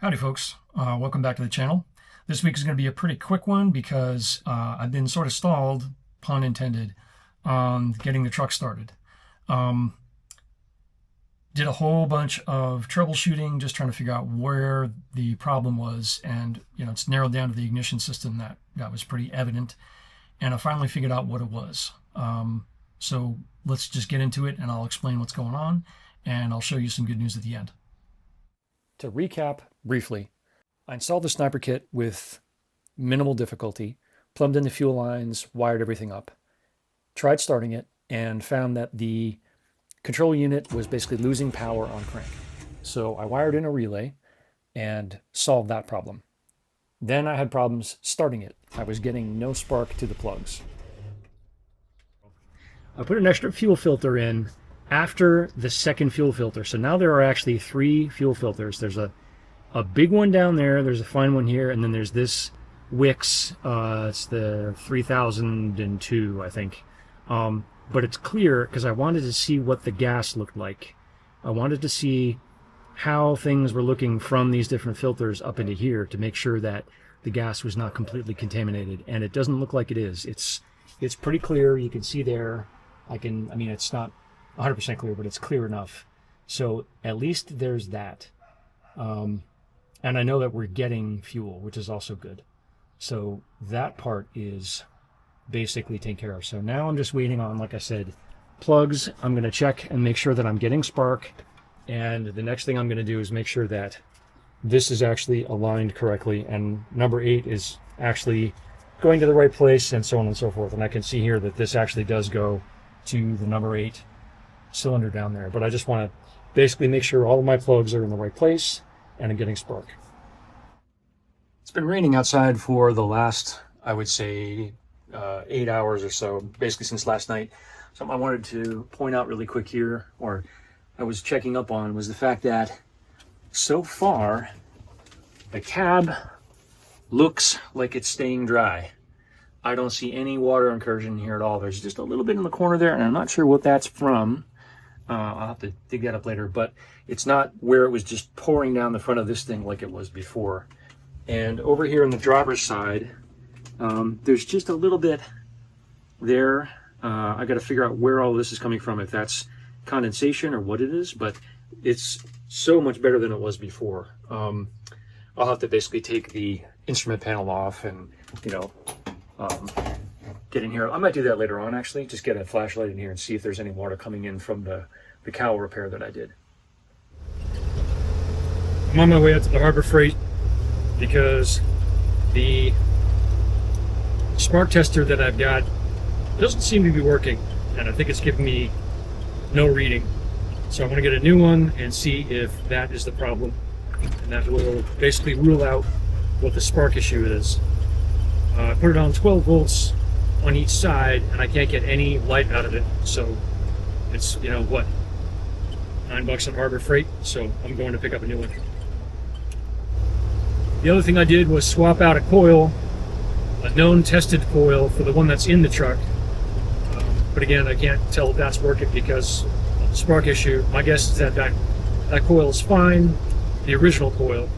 Howdy folks, welcome back to the channel. This week is going to be a pretty quick one because I've been sort of stalled, pun intended, on getting the truck started. Did a whole bunch of troubleshooting, just trying to figure out where the problem was, and it's narrowed down to the ignition system. That was pretty evident, and I finally figured out what it was. So let's just get into it and I'll explain what's going on, and I'll show you some good news at the end. To recap briefly, I installed the Sniper kit with minimal difficulty, plumbed in the fuel lines, wired everything up, tried starting it, and found that the control unit was basically losing power on crank. So I wired in a relay and solved that problem. Then I had problems starting it. I was getting no spark to the plugs. I put an extra fuel filter in after the second fuel filter. So now there are actually 3 fuel filters. There's a big one down there, there's a fine one here, and then there's this Wix, it's the 3002, I think. But it's clear because I wanted to see what the gas looked like. I wanted to see how things were looking from these different filters up into here to make sure that the gas was not completely contaminated, and it doesn't look like it is. It's pretty clear. You can see there. I mean, it's not 100% clear, but it's clear enough. So at least there's that. And I know that we're getting fuel, which is also good. So that part is basically taken care of. So now I'm just waiting on, like I said, plugs. I'm going to check and make sure that I'm getting spark. And the next thing I'm going to do is make sure that this is actually aligned correctly and number 8 is actually going to the right place, and so on and so forth. And I can see here that this actually does go to the number 8 cylinder down there. But I just want to basically make sure all of my plugs are in the right place and I'm getting spark. It's been raining outside for the last, I would say, 8 hours or so, basically since last night. Something I wanted to point out really quick here, or I was checking up on, was the fact that so far the cab looks like it's staying dry. I don't see any water incursion here at all. There's just a little bit in the corner there, and I'm not sure what that's from. I'll have to dig that up later, but it's not where it was just pouring down the front of this thing like it was before. And over here on the driver's side, there's just a little bit there. I got to figure out where all this is coming from, if that's condensation or what it is, but it's so much better than it was before. I'll have to basically take the instrument panel off and, get in here. I might do that later on, actually, just get a flashlight in here and see if there's any water coming in from the cowl repair that I did. I'm on my way out to the Harbor Freight because the spark tester that I've got doesn't seem to be working, and I think it's giving me no reading. So I'm going to get a new one and see if that is the problem, and that will basically rule out what the spark issue is. I put it on 12 volts on each side, and I can't get any light out of it. So it's, what, $9 on Harbor Freight, so I'm going to pick up a new one. The other thing I did was swap out a coil, a known tested coil, for the one that's in the truck. But again, I can't tell if that's working because of the spark issue. My guess is that coil is fine. The original coil,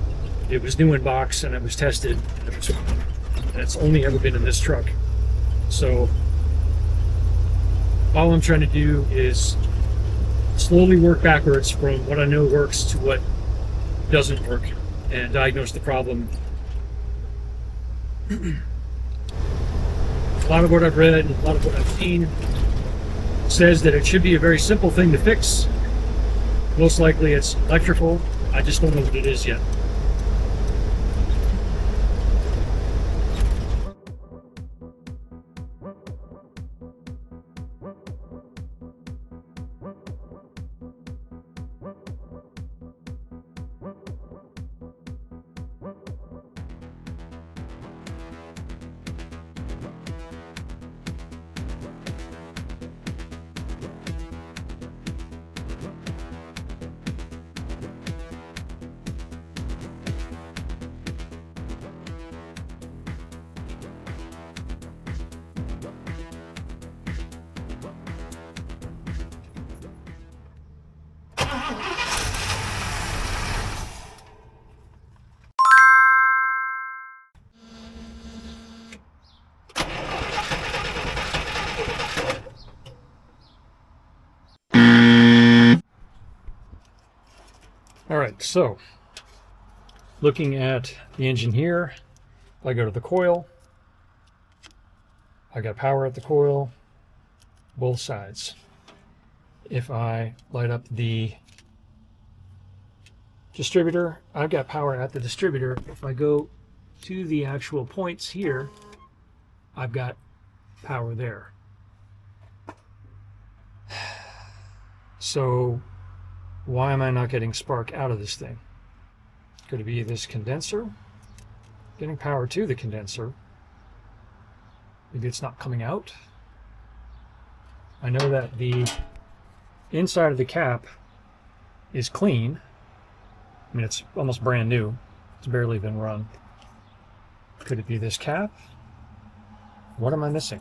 it was new in box and it was tested. And it's only ever been in this truck. So all I'm trying to do is slowly work backwards from what I know works to what doesn't work and diagnose the problem. A lot of what I've read and a lot of what I've seen says that it should be a very simple thing to fix. Most likely it's electrical. I just don't know what it is yet. All right, so looking at the engine here, I go to the coil. I got power at the coil, both sides. If I light up the distributor, I've got power at the distributor. If I go to the actual points here, I've got power there. So why am I not getting spark out of this thing? Could it be this condenser? Getting power to the condenser. Maybe it's not coming out. I know that the inside of the cap is clean. I mean, it's almost brand new. It's barely been run. Could it be this cap? What am I missing?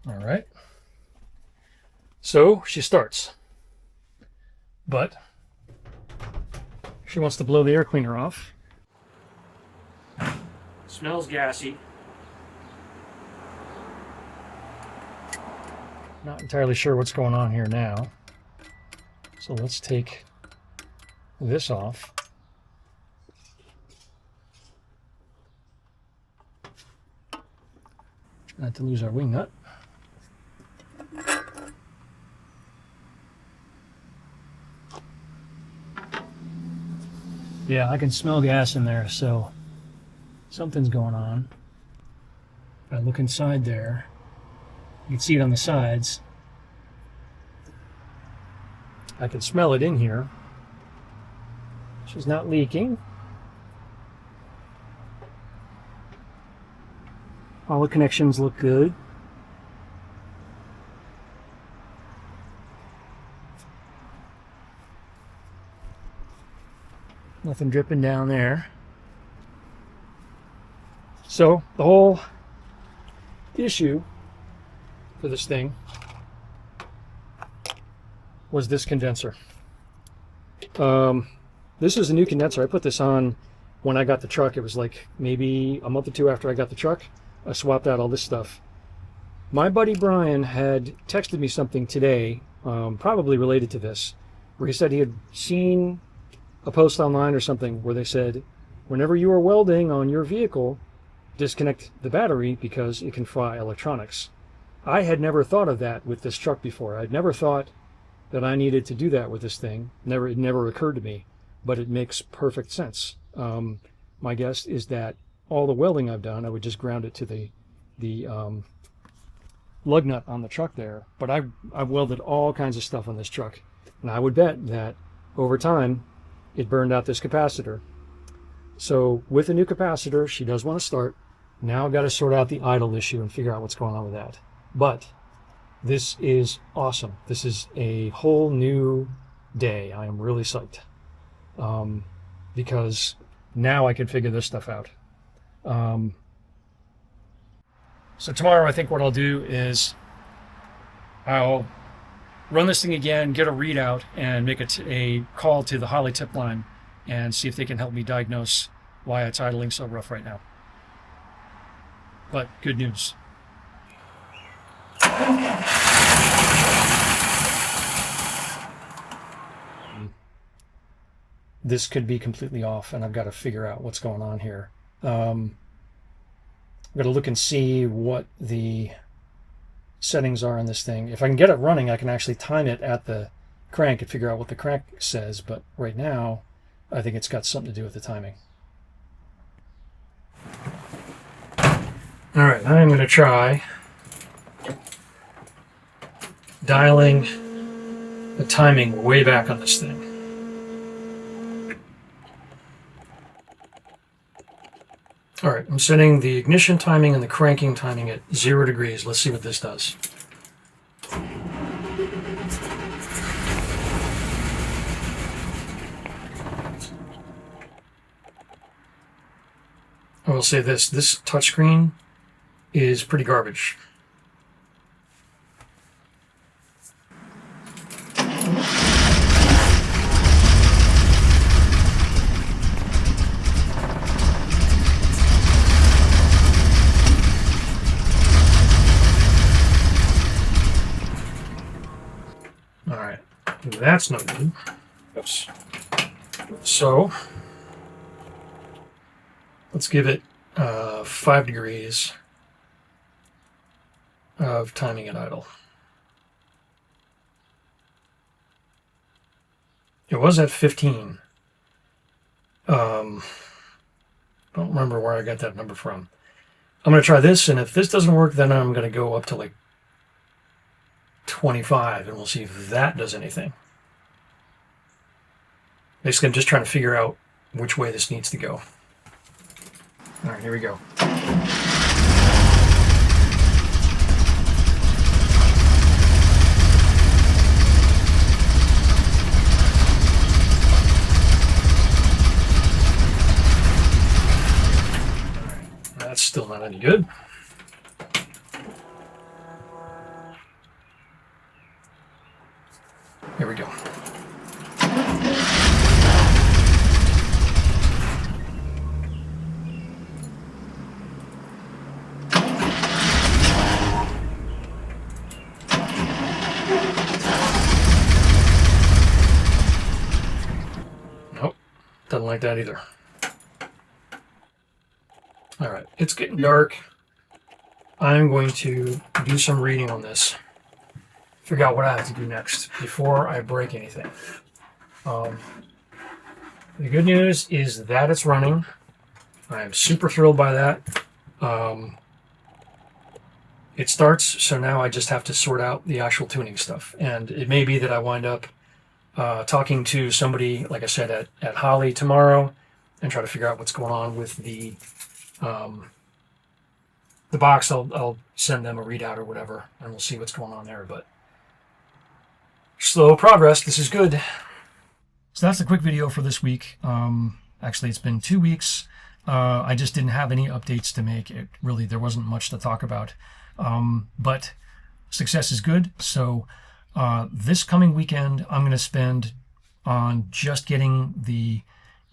All right. So she starts, but she wants to blow the air cleaner off. Smells gassy. Not entirely sure what's going on here now. So let's take this off. Try not to lose our wing nut. Yeah, I can smell gas in there, so something's going on. If I look inside there, you can see it on the sides. I can smell it in here. She's not leaking. All the connections look good. Nothing dripping down there. So the whole issue for this thing was this condenser. This is a new condenser. I put this on when I got the truck. It was like maybe a month or two after I got the truck. I swapped out all this stuff. My buddy Brian had texted me something today, probably related to this, where he said he had seen a post online or something where they said, whenever you are welding on your vehicle, disconnect the battery because it can fry electronics. I had never thought of that with this truck before. I'd never thought that I needed to do that with this thing. It never occurred to me, but it makes perfect sense. My guess is that all the welding I've done, I would just ground it to the lug nut on the truck there. But I've welded all kinds of stuff on this truck, and I would bet that over time it burned out this capacitor. So with a new capacitor, she does want to start. Now I've got to sort out the idle issue and figure out what's going on with that. But this is awesome. This is a whole new day. I am really psyched because now I can figure this stuff out. So tomorrow I think what I'll do is I'll run this thing again, get a readout, and make a call to the Holly tip line and see if they can help me diagnose why it's idling so rough right now. But good news. This could be completely off, and I've got to figure out what's going on here. I've got to look and see what the settings are on this thing. If I can get it running, I can actually time it at the crank and figure out what the crank says, but right now I think it's got something to do with the timing. All right, I'm going to try dialing the timing way back on this thing. All right, I'm setting the ignition timing and the cranking timing at 0 degrees. Let's see what this does. I will say this touchscreen is pretty garbage. All right, that's no good. Oops. So let's give it 5 degrees of timing at idle. It was at 15. Don't remember where I got that number from. I'm going to try this, and if this doesn't work, then I'm going to go up to like 25, and we'll see if that does anything. Basically, I'm just trying to figure out which way this needs to go. All right, here we go. That's still not any good. Here we go. Nope, doesn't like that either. All right, it's getting dark. I'm going to do some reading on this. Figure out what I have to do next before I break anything. The good news is that it's running. I am super thrilled by that. It starts, so now I just have to sort out the actual tuning stuff. And it may be that I wind up talking to somebody, like I said, at Holly tomorrow, and try to figure out what's going on with the box. I'll send them a readout or whatever, and we'll see what's going on there. But slow progress. This is good. So that's a quick video for this week. Actually, it's been 2 weeks. I just didn't have any updates to make. There wasn't much to talk about. But success is good. So this coming weekend, I'm going to spend on just getting the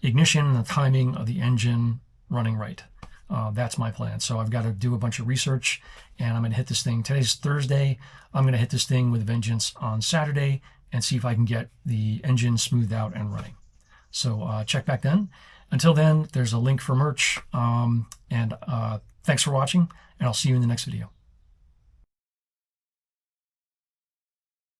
ignition and the timing of the engine running right. That's my plan. So I've got to do a bunch of research, and I'm going to hit this thing. Today's Thursday. I'm going to hit this thing with a vengeance on Saturday and see if I can get the engine smoothed out and running. So check back then. Until then, there's a link for merch. And thanks for watching, and I'll see you in the next video.